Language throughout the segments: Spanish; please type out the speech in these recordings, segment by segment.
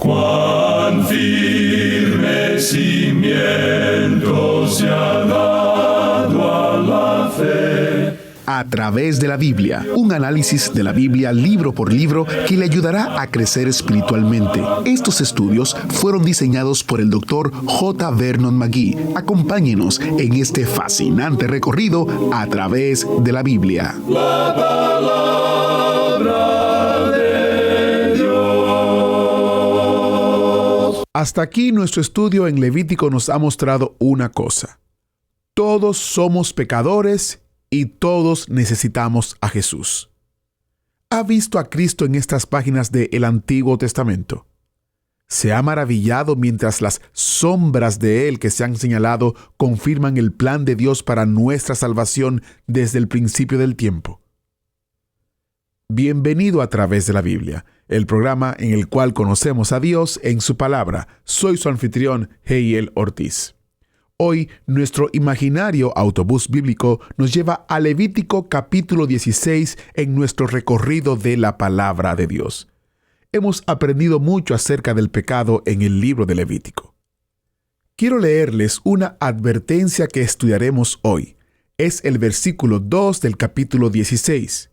Cuán firme cimiento se ha dado a la fe. A través de la Biblia, un análisis de la Biblia libro por libro que le ayudará a crecer espiritualmente. Estos estudios fueron diseñados por el Dr. J. Vernon McGee. Acompáñenos en este fascinante recorrido a través de la Biblia. La palabra de Dios. Hasta aquí nuestro estudio en Levítico nos ha mostrado una cosa. Todos somos pecadores y todos necesitamos a Jesús. ¿Ha visto a Cristo en estas páginas del Antiguo Testamento? ¿Se ha maravillado mientras las sombras de Él que se han señalado confirman el plan de Dios para nuestra salvación desde el principio del tiempo? Bienvenido a través de la Biblia, el programa en el cual conocemos a Dios en su palabra. Soy su anfitrión, Heiel Ortiz. Hoy, nuestro imaginario autobús bíblico nos lleva a Levítico capítulo 16 en nuestro recorrido de la palabra de Dios. Hemos aprendido mucho acerca del pecado en el libro de Levítico. Quiero leerles una advertencia que estudiaremos hoy. Es el versículo 2 del capítulo 16.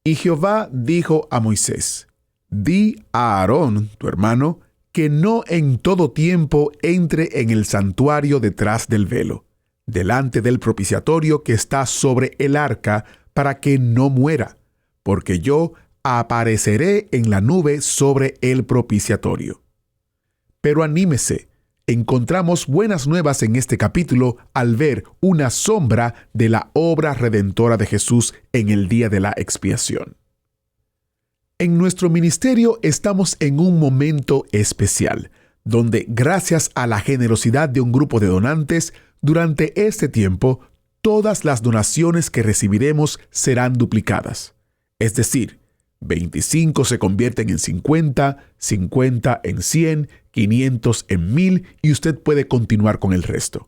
Y Jehová dijo a Moisés: Di a Aarón, tu hermano, que no en todo tiempo entre en el santuario detrás del velo, delante del propiciatorio que está sobre el arca, para que no muera, porque yo apareceré en la nube sobre el propiciatorio. Pero anímese, encontramos buenas nuevas en este capítulo al ver una sombra de la obra redentora de Jesús en el día de la expiación. En nuestro ministerio estamos en un momento especial, donde gracias a la generosidad de un grupo de donantes, durante este tiempo, todas las donaciones que recibiremos serán duplicadas. Es decir, 25 se convierten en 50, 50 en 100, 500 en 1000 y usted puede continuar con el resto.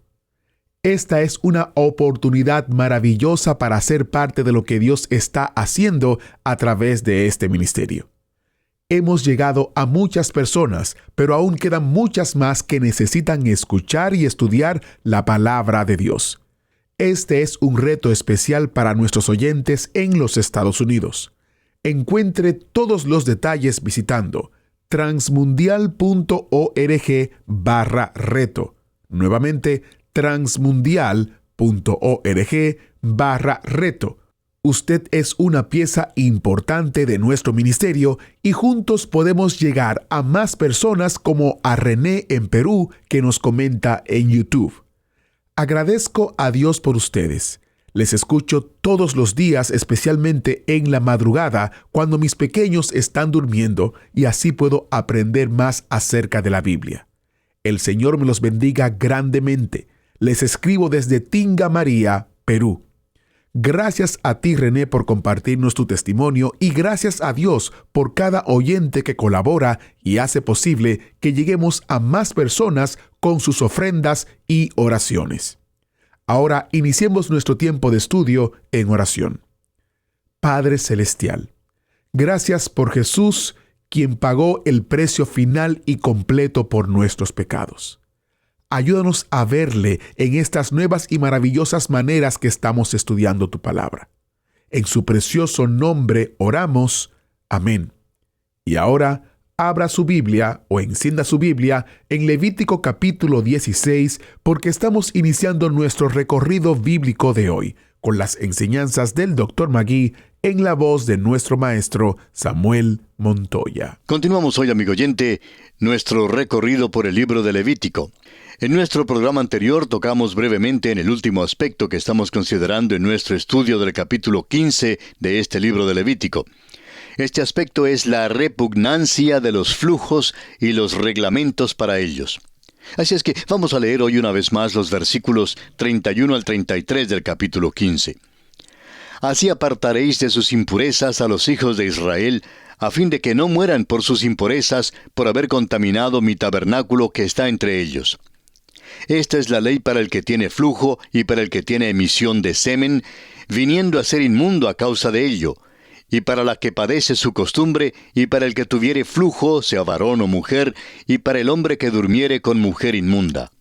Esta es una oportunidad maravillosa para ser parte de lo que Dios está haciendo a través de este ministerio. Hemos llegado a muchas personas, pero aún quedan muchas más que necesitan escuchar y estudiar la palabra de Dios. Este es un reto especial para nuestros oyentes en los Estados Unidos. Encuentre todos los detalles visitando transmundial.org/reto. Nuevamente, transmundial.org/reto. Usted es una pieza importante de nuestro ministerio y juntos podemos llegar a más personas como a René en Perú que nos comenta en YouTube. Agradezco a Dios por ustedes. Les escucho todos los días, especialmente en la madrugada, cuando mis pequeños están durmiendo y así puedo aprender más acerca de la Biblia. El Señor me los bendiga grandemente. Les escribo desde Tinga María, Perú. Gracias a ti, René, por compartirnos tu testimonio y gracias a Dios por cada oyente que colabora y hace posible que lleguemos a más personas con sus ofrendas y oraciones. Ahora iniciemos nuestro tiempo de estudio en oración. Padre Celestial, gracias por Jesús, quien pagó el precio final y completo por nuestros pecados. Ayúdanos a verle en estas nuevas y maravillosas maneras que estamos estudiando tu palabra. En su precioso nombre oramos. Amén. Y ahora, abra su Biblia o encienda su Biblia en Levítico capítulo 16, porque estamos iniciando nuestro recorrido bíblico de hoy, con las enseñanzas del Dr. McGee en la voz de nuestro maestro Samuel Montoya. Continuamos hoy, amigo oyente, nuestro recorrido por el libro de Levítico. En nuestro programa anterior tocamos brevemente en el último aspecto que estamos considerando en nuestro estudio del capítulo 15 de este libro de Levítico. Este aspecto es la repugnancia de los flujos y los reglamentos para ellos. Así es que vamos a leer hoy una vez más los versículos 31 al 33 del capítulo 15. Así apartaréis de sus impurezas a los hijos de Israel, a fin de que no mueran por sus impurezas, por haber contaminado mi tabernáculo que está entre ellos. Esta es la ley para el que tiene flujo y para el que tiene emisión de semen, viniendo a ser inmundo a causa de ello, y para la que padece su costumbre, y para el que tuviere flujo, sea varón o mujer, y para el hombre que durmiere con mujer inmunda.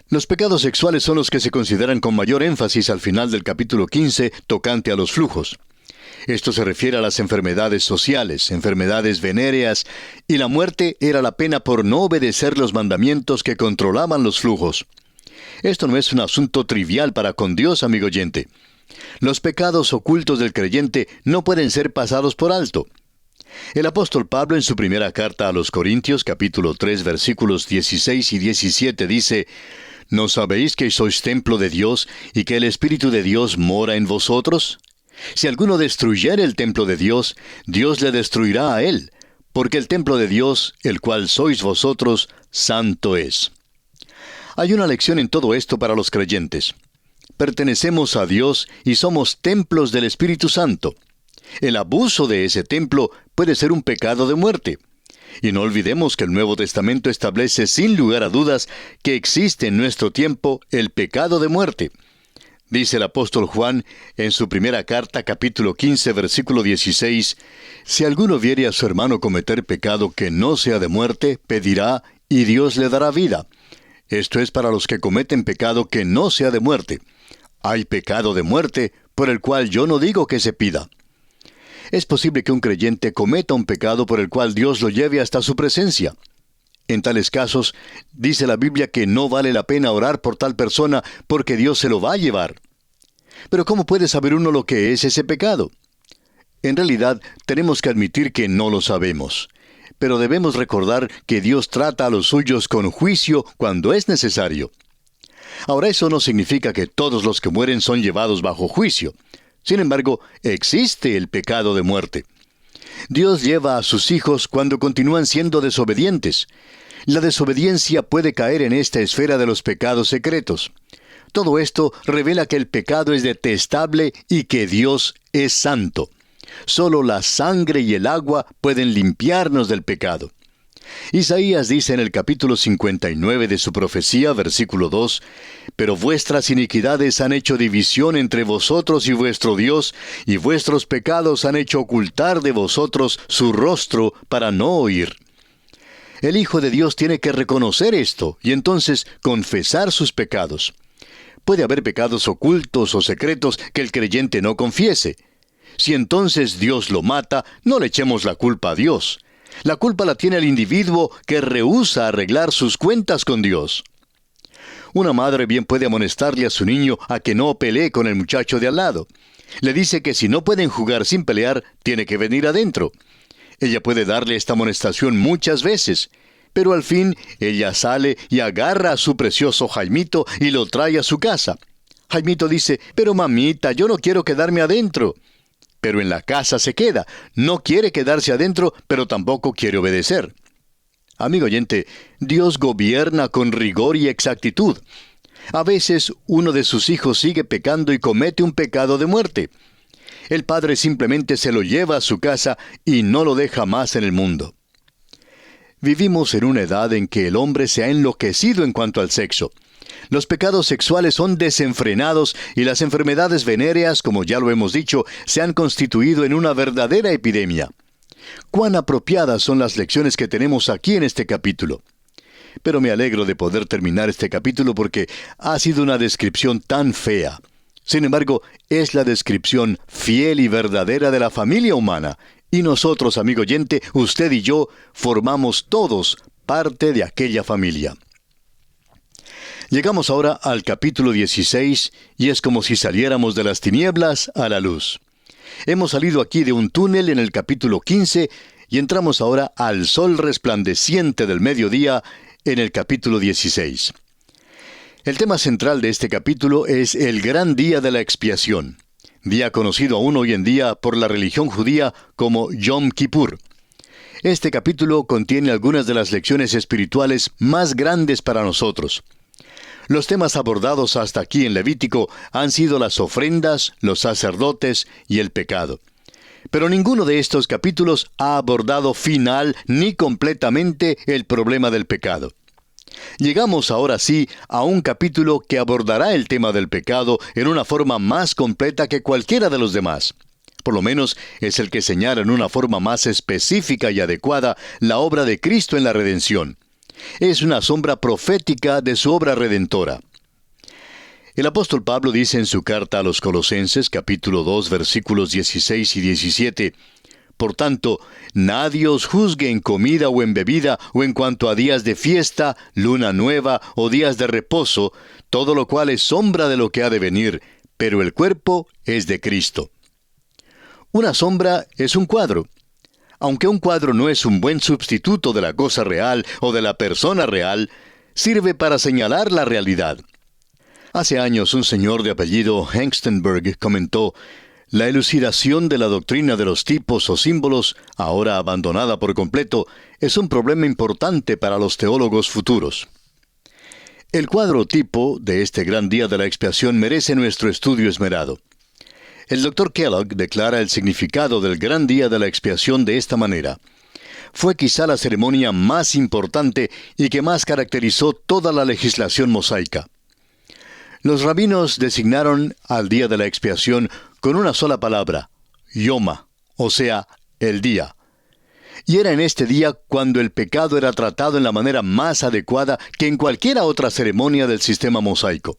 Los pecados sexuales son los que se consideran con mayor énfasis al final del capítulo 15, tocante a los flujos. Esto se refiere a las enfermedades sociales, enfermedades venéreas, y la muerte era la pena por no obedecer los mandamientos que controlaban los flujos. Esto no es un asunto trivial para con Dios, amigo oyente. Los pecados ocultos del creyente no pueden ser pasados por alto. El apóstol Pablo en su primera carta a los Corintios, capítulo 3, versículos 16 y 17 dice: ¿No sabéis que sois templo de Dios y que el Espíritu de Dios mora en vosotros? Si alguno destruyere el templo de Dios, Dios le destruirá a él, porque el templo de Dios, el cual sois vosotros, santo es. Hay una lección en todo esto para los creyentes. Pertenecemos a Dios y somos templos del Espíritu Santo. El abuso de ese templo puede ser un pecado de muerte. Y no olvidemos que el Nuevo Testamento establece sin lugar a dudas que existe en nuestro tiempo el pecado de muerte. Dice el apóstol Juan en su primera carta, capítulo 15, versículo 16, «Si alguno viere a su hermano cometer pecado que no sea de muerte, pedirá, y Dios le dará vida». Esto es para los que cometen pecado que no sea de muerte. Hay pecado de muerte, por el cual yo no digo que se pida. Es posible que un creyente cometa un pecado por el cual Dios lo lleve hasta su presencia. En tales casos, dice la Biblia que no vale la pena orar por tal persona porque Dios se lo va a llevar. Pero ¿cómo puede saber uno lo que es ese pecado? En realidad, tenemos que admitir que no lo sabemos. Pero debemos recordar que Dios trata a los suyos con juicio cuando es necesario. Ahora, eso no significa que todos los que mueren son llevados bajo juicio. Sin embargo, existe el pecado de muerte. Dios lleva a sus hijos cuando continúan siendo desobedientes. La desobediencia puede caer en esta esfera de los pecados secretos. Todo esto revela que el pecado es detestable y que Dios es santo. Solo la sangre y el agua pueden limpiarnos del pecado. Isaías dice en el capítulo 59 de su profecía, versículo 2, «Pero vuestras iniquidades han hecho división entre vosotros y vuestro Dios, y vuestros pecados han hecho ocultar de vosotros su rostro para no oír». El Hijo de Dios tiene que reconocer esto, y entonces confesar sus pecados. Puede haber pecados ocultos o secretos que el creyente no confiese. Si entonces Dios lo mata, no le echemos la culpa a Dios. La culpa la tiene el individuo que rehúsa arreglar sus cuentas con Dios. Una madre bien puede amonestarle a su niño a que no pelee con el muchacho de al lado. Le dice que si no pueden jugar sin pelear, tiene que venir adentro. Ella puede darle esta amonestación muchas veces, pero al fin ella sale y agarra a su precioso Jaimito y lo trae a su casa. Jaimito dice: «Pero mamita, yo no quiero quedarme adentro». Pero en la casa se queda. No quiere quedarse adentro, pero tampoco quiere obedecer. Amigo oyente, Dios gobierna con rigor y exactitud. A veces uno de sus hijos sigue pecando y comete un pecado de muerte. El padre simplemente se lo lleva a su casa y no lo deja más en el mundo. Vivimos en una edad en que el hombre se ha enloquecido en cuanto al sexo. Los pecados sexuales son desenfrenados y las enfermedades venéreas, como ya lo hemos dicho, se han constituido en una verdadera epidemia. Cuán apropiadas son las lecciones que tenemos aquí en este capítulo. Pero me alegro de poder terminar este capítulo porque ha sido una descripción tan fea. Sin embargo, es la descripción fiel y verdadera de la familia humana. Y nosotros, amigo oyente, usted y yo, formamos todos parte de aquella familia. Llegamos ahora al capítulo 16 y es como si saliéramos de las tinieblas a la luz. Hemos salido aquí de un túnel en el capítulo 15 y entramos ahora al sol resplandeciente del mediodía en el capítulo 16. El tema central de este capítulo es el gran día de la expiación, día conocido aún hoy en día por la religión judía como Yom Kippur. Este capítulo contiene algunas de las lecciones espirituales más grandes para nosotros. Los temas abordados hasta aquí en Levítico han sido las ofrendas, los sacerdotes y el pecado. Pero ninguno de estos capítulos ha abordado final ni completamente el problema del pecado. Llegamos ahora sí a un capítulo que abordará el tema del pecado en una forma más completa que cualquiera de los demás. Por lo menos es el que señala en una forma más específica y adecuada la obra de Cristo en la redención. Es una sombra profética de su obra redentora. El apóstol Pablo dice en su carta a los Colosenses, capítulo 2, versículos 16 y 17, Por tanto, nadie os juzgue en comida o en bebida, o en cuanto a días de fiesta, luna nueva o días de reposo, todo lo cual es sombra de lo que ha de venir, pero el cuerpo es de Cristo. Una sombra es un cuadro. Aunque un cuadro no es un buen sustituto de la cosa real o de la persona real, sirve para señalar la realidad. Hace años un señor de apellido Hengstenberg comentó: la elucidación de la doctrina de los tipos o símbolos, ahora abandonada por completo, es un problema importante para los teólogos futuros. El cuadro tipo de este gran día de la expiación merece nuestro estudio esmerado. El Dr. Kellogg declara el significado del gran día de la expiación de esta manera: fue quizá la ceremonia más importante y que más caracterizó toda la legislación mosaica. Los rabinos designaron al día de la expiación con una sola palabra, yoma, o sea, el día. Y era en este día cuando el pecado era tratado en la manera más adecuada que en cualquiera otra ceremonia del sistema mosaico.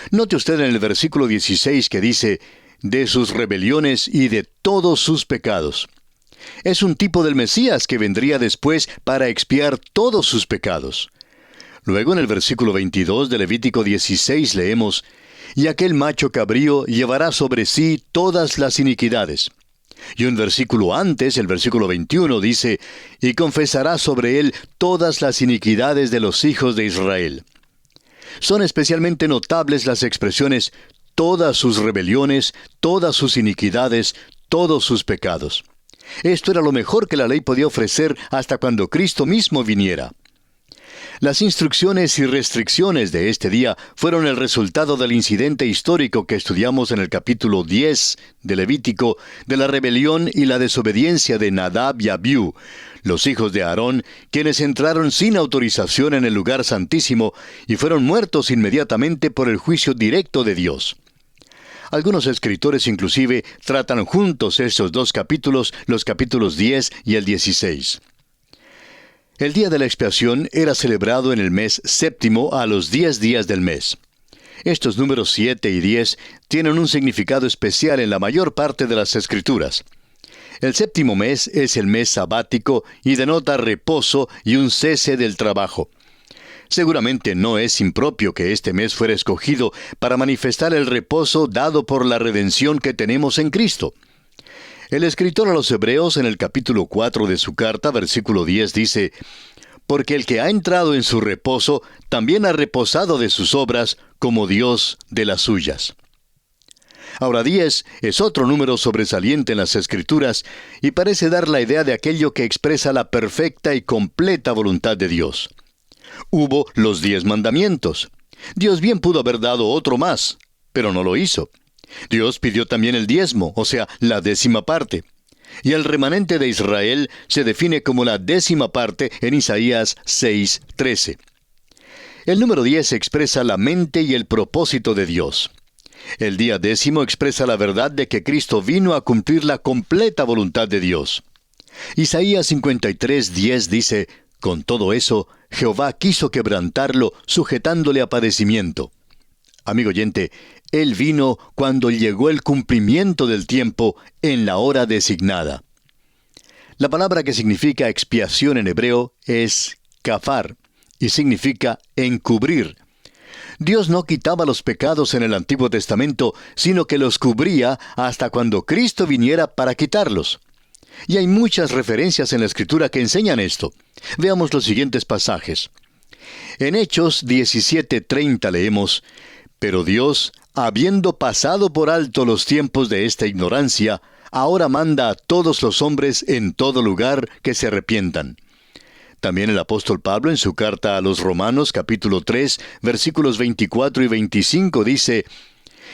Note usted en el versículo 16 que dice: de sus rebeliones y de todos sus pecados. Es un tipo del Mesías que vendría después para expiar todos sus pecados. Luego en el versículo 22 de Levítico 16 leemos: y aquel macho cabrío llevará sobre sí todas las iniquidades. Y un versículo antes, el versículo 21, dice: y confesará sobre él todas las iniquidades de los hijos de Israel. Son especialmente notables las expresiones todas sus rebeliones, todas sus iniquidades, todos sus pecados. Esto era lo mejor que la ley podía ofrecer hasta cuando Cristo mismo viniera. Las instrucciones y restricciones de este día fueron el resultado del incidente histórico que estudiamos en el capítulo 10 de Levítico, de la rebelión y la desobediencia de Nadab y Abiú, los hijos de Aarón, quienes entraron sin autorización en el lugar santísimo y fueron muertos inmediatamente por el juicio directo de Dios. Algunos escritores inclusive tratan juntos estos dos capítulos, los capítulos 10 y el 16. El día de la expiación era celebrado en el mes séptimo a los 10 días del mes. Estos números 7 y 10 tienen un significado especial en la mayor parte de las Escrituras. El séptimo mes es el mes sabático y denota reposo y un cese del trabajo. Seguramente no es impropio que este mes fuera escogido para manifestar el reposo dado por la redención que tenemos en Cristo. El escritor a los Hebreos en el capítulo 4 de su carta, versículo 10, dice: porque el que ha entrado en su reposo, también ha reposado de sus obras, como Dios de las suyas. Ahora 10 es otro número sobresaliente en las Escrituras y parece dar la idea de aquello que expresa la perfecta y completa voluntad de Dios. Hubo los 10 mandamientos. Dios bien pudo haber dado otro más, pero no lo hizo. Dios pidió también el diezmo, o sea, la 10ª parte. Y el remanente de Israel se define como la 10ª parte en Isaías 6:13. El número 10 expresa la mente y el propósito de Dios. El día 10 expresa la verdad de que Cristo vino a cumplir la completa voluntad de Dios. Isaías 53:10 dice: con todo eso, Jehová quiso quebrantarlo, sujetándole a padecimiento. Amigo oyente, Él vino cuando llegó el cumplimiento del tiempo en la hora designada. La palabra que significa expiación en hebreo es kafar y significa encubrir. Dios no quitaba los pecados en el Antiguo Testamento, sino que los cubría hasta cuando Cristo viniera para quitarlos. Y hay muchas referencias en la Escritura que enseñan esto. Veamos los siguientes pasajes. En Hechos 17:30 leemos: pero Dios, habiendo pasado por alto los tiempos de esta ignorancia, ahora manda a todos los hombres en todo lugar que se arrepientan. También el apóstol Pablo en su carta a los Romanos capítulo 3, versículos 24 y 25 dice: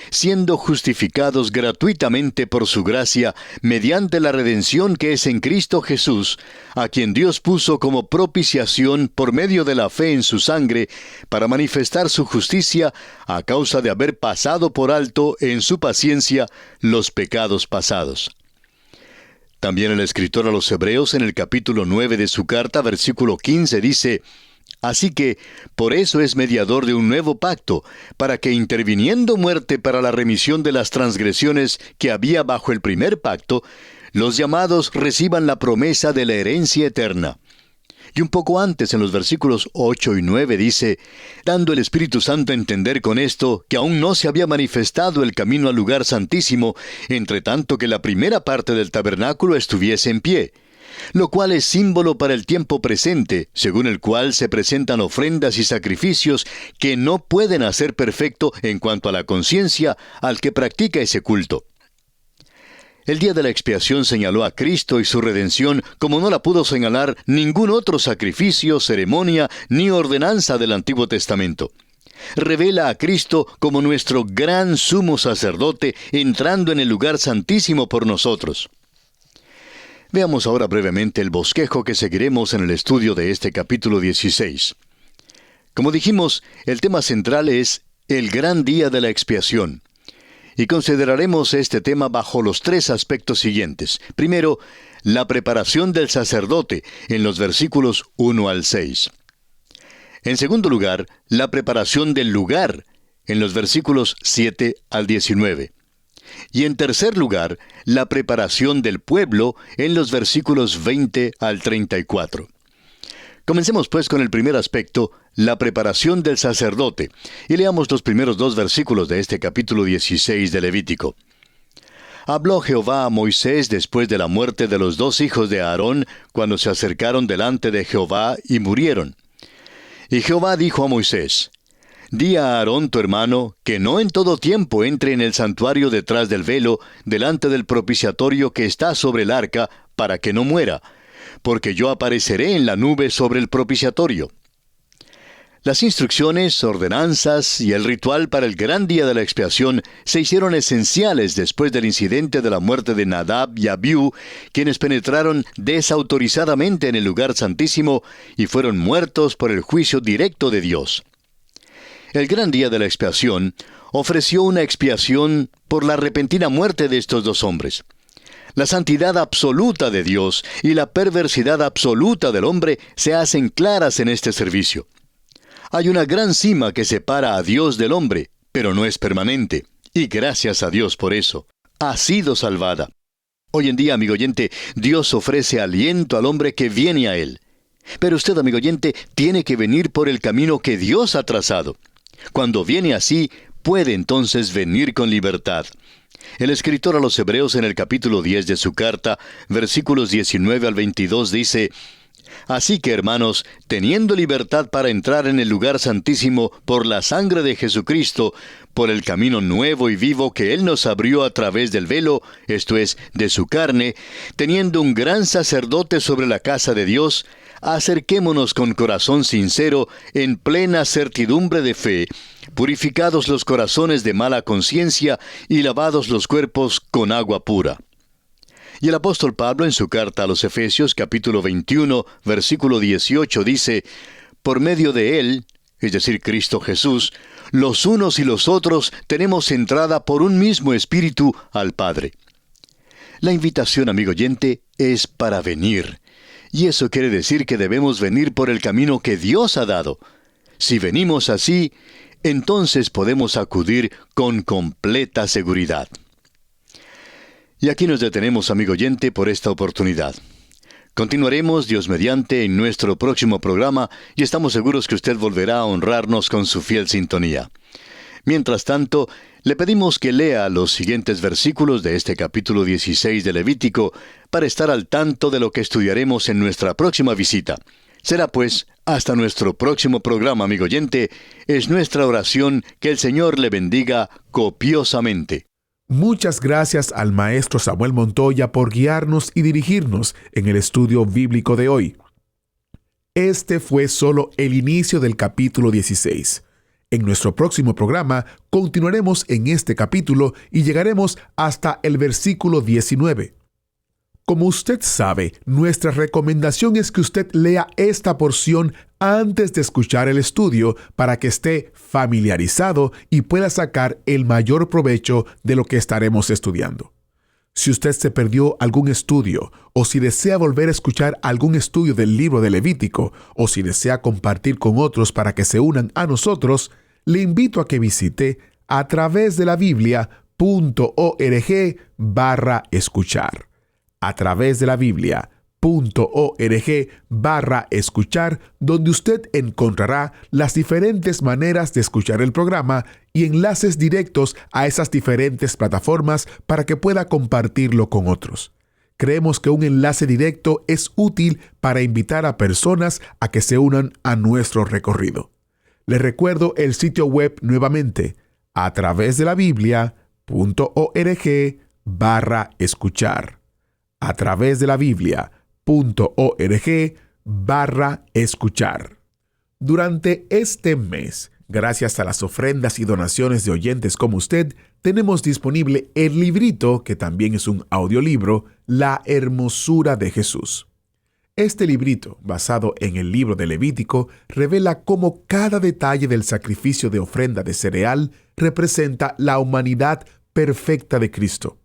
siendo justificados gratuitamente por su gracia, mediante la redención que es en Cristo Jesús, a quien Dios puso como propiciación por medio de la fe en su sangre, para manifestar su justicia a causa de haber pasado por alto en su paciencia los pecados pasados. También el escritor a los Hebreos en el capítulo 9 de su carta, versículo 15, dice: Así que, por eso es mediador de un nuevo pacto, para que interviniendo muerte para la remisión de las transgresiones que había bajo el primer pacto, los llamados reciban la promesa de la herencia eterna. Y un poco antes, en los versículos 8 y 9, dice: dando el Espíritu Santo a entender con esto que aún no se había manifestado el camino al lugar santísimo, entre tanto que la primera parte del tabernáculo estuviese en pie, lo cual es símbolo para el tiempo presente, según el cual se presentan ofrendas y sacrificios que no pueden hacer perfecto en cuanto a la conciencia al que practica ese culto. El día de la expiación señaló a Cristo y su redención como no la pudo señalar ningún otro sacrificio, ceremonia ni ordenanza del Antiguo Testamento. Revela a Cristo como nuestro gran sumo sacerdote entrando en el lugar santísimo por nosotros. Veamos ahora brevemente el bosquejo que seguiremos en el estudio de este capítulo 16. Como dijimos, el tema central es el gran día de la expiación. Y consideraremos este tema bajo los tres aspectos siguientes. Primero, la preparación del sacerdote, en los versículos 1 al 6. En segundo lugar, la preparación del lugar, en los versículos 7 al 19. Y en tercer lugar, la preparación del pueblo, en los versículos 20 al 34. Comencemos pues con el primer aspecto, la preparación del sacerdote, y leamos los primeros 2 versículos de este capítulo 16 de Levítico. Habló Jehová a Moisés después de la muerte de los 2 hijos de Aarón, cuando se acercaron delante de Jehová y murieron. Y Jehová dijo a Moisés: Di a Aarón tu hermano, que no en todo tiempo entre en el santuario detrás del velo, delante del propiciatorio que está sobre el arca, para que no muera, porque yo apareceré en la nube sobre el propiciatorio. Las instrucciones, ordenanzas y el ritual para el gran día de la expiación se hicieron esenciales después del incidente de la muerte de Nadab y Abiú, quienes penetraron desautorizadamente en el lugar santísimo y fueron muertos por el juicio directo de Dios. El gran día de la expiación ofreció una expiación por la repentina muerte de estos 2 hombres. La santidad absoluta de Dios y la perversidad absoluta del hombre se hacen claras en este servicio. Hay una gran cima que separa a Dios del hombre, pero no es permanente, y gracias a Dios por eso. Ha sido salvada. Hoy en día, amigo oyente, Dios ofrece aliento al hombre que viene a Él. Pero usted, amigo oyente, tiene que venir por el camino que Dios ha trazado. Cuando viene así, puede entonces venir con libertad. El escritor a los Hebreos en el capítulo 10 de su carta, versículos 19 al 22 dice: Así que, hermanos, teniendo libertad para entrar en el lugar santísimo por la sangre de Jesucristo, por el camino nuevo y vivo que Él nos abrió a través del velo, esto es, de su carne, teniendo un gran sacerdote sobre la casa de Dios, acerquémonos con corazón sincero, en plena certidumbre de fe, purificados los corazones de mala conciencia y lavados los cuerpos con agua pura. Y el apóstol Pablo en su carta a los Efesios capítulo 21, versículo 18 dice: Por medio de Él, es decir, Cristo Jesús, los unos y los otros tenemos entrada por un mismo Espíritu al Padre. La invitación, amigo oyente, es para venir. Y eso quiere decir que debemos venir por el camino que Dios ha dado. Si venimos así, entonces podemos acudir con completa seguridad. Y aquí nos detenemos, amigo oyente, por esta oportunidad. Continuaremos, Dios mediante, en nuestro próximo programa y estamos seguros que usted volverá a honrarnos con su fiel sintonía. Mientras tanto, le pedimos que lea los siguientes versículos de este capítulo 16 de Levítico para estar al tanto de lo que estudiaremos en nuestra próxima visita. Será pues hasta nuestro próximo programa, amigo oyente. Es nuestra oración que el Señor le bendiga copiosamente. Muchas gracias al maestro Samuel Montoya por guiarnos y dirigirnos en el estudio bíblico de hoy. Este fue solo el inicio del capítulo 16. En nuestro próximo programa continuaremos en este capítulo y llegaremos hasta el versículo 19. Como usted sabe, nuestra recomendación es que usted lea esta porción antes de escuchar el estudio para que esté familiarizado y pueda sacar el mayor provecho de lo que estaremos estudiando. Si usted se perdió algún estudio, o si desea volver a escuchar algún estudio del libro de Levítico, o si desea compartir con otros para que se unan a nosotros, le invito a que visite a través de la Biblia.org/escuchar. A través de la Biblia.org/escuchar, donde usted encontrará las diferentes maneras de escuchar el programa y enlaces directos a esas diferentes plataformas para que pueda compartirlo con otros. Creemos que un enlace directo es útil para invitar a personas a que se unan a nuestro recorrido. Les recuerdo el sitio web nuevamente, a través de la Biblia.org/escuchar. A través de la Biblia.org/escuchar. Durante este mes, gracias a las ofrendas y donaciones de oyentes como usted, tenemos disponible el librito, que también es un audiolibro, La hermosura de Jesús. Este librito, basado en el libro de Levítico, revela cómo cada detalle del sacrificio de ofrenda de cereal representa la humanidad perfecta de Cristo.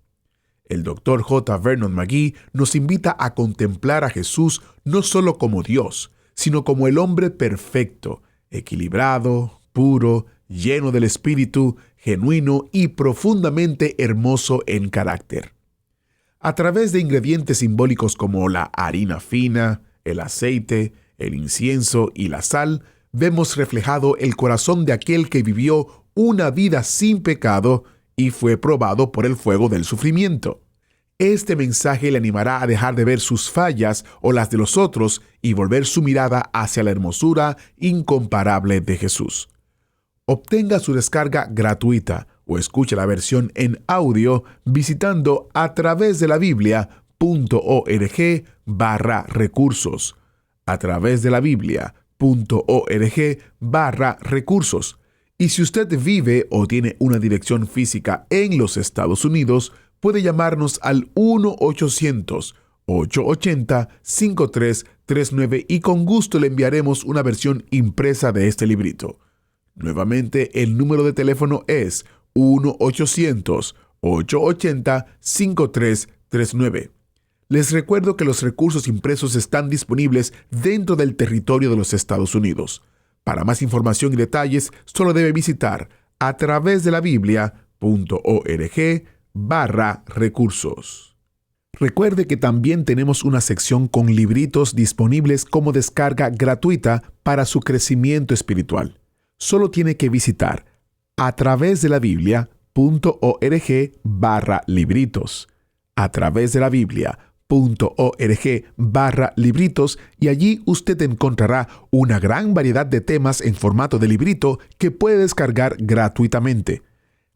El Dr. J. Vernon McGee nos invita a contemplar a Jesús no solo como Dios, sino como el hombre perfecto, equilibrado, puro, lleno del Espíritu, genuino y profundamente hermoso en carácter. A través de ingredientes simbólicos como la harina fina, el aceite, el incienso y la sal, vemos reflejado el corazón de aquel que vivió una vida sin pecado y fue probado por el fuego del sufrimiento. Este mensaje le animará a dejar de ver sus fallas o las de los otros y volver su mirada hacia la hermosura incomparable de Jesús. Obtenga su descarga gratuita o escuche la versión en audio visitando a través de la Biblia.org/recursos. A través de la Biblia.org/recursos. Y si usted vive o tiene una dirección física en los Estados Unidos, puede llamarnos al 1-800-880-5339 y con gusto le enviaremos una versión impresa de este librito. Nuevamente, el número de teléfono es 1-800-880-5339. Les recuerdo que los recursos impresos están disponibles dentro del territorio de los Estados Unidos. Para más información y detalles, solo debe visitar a través de la Biblia.org/recursos. Recuerde que también tenemos una sección con libritos disponibles como descarga gratuita para su crecimiento espiritual. Solo tiene que visitar a través de la Biblia.org/libritos. A través de la Biblia.org/libritos y allí usted encontrará una gran variedad de temas en formato de librito que puede descargar gratuitamente.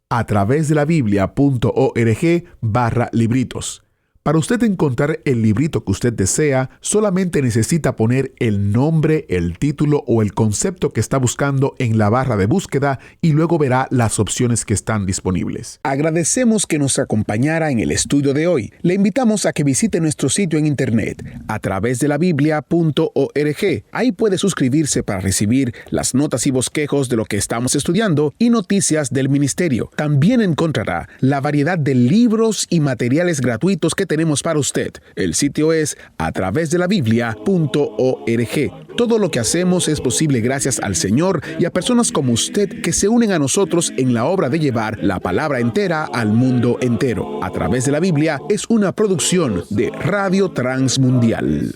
A través de la Biblia.org/libritos. Para usted encontrar el librito que usted desea, solamente necesita poner el nombre, el título o el concepto que está buscando en la barra de búsqueda y luego verá las opciones que están disponibles. Agradecemos que nos acompañara en el estudio de hoy. Le invitamos a que visite nuestro sitio en internet a través de la Biblia.org. Ahí puede suscribirse para recibir las notas y bosquejos de lo que estamos estudiando y noticias del ministerio. También encontrará la variedad de libros y materiales gratuitos que tenemos para usted. El sitio es a través de la Biblia.org. Todo lo que hacemos es posible gracias al Señor y a personas como usted que se unen a nosotros en la obra de llevar la palabra entera al mundo entero. A través de la Biblia es una producción de Radio Transmundial.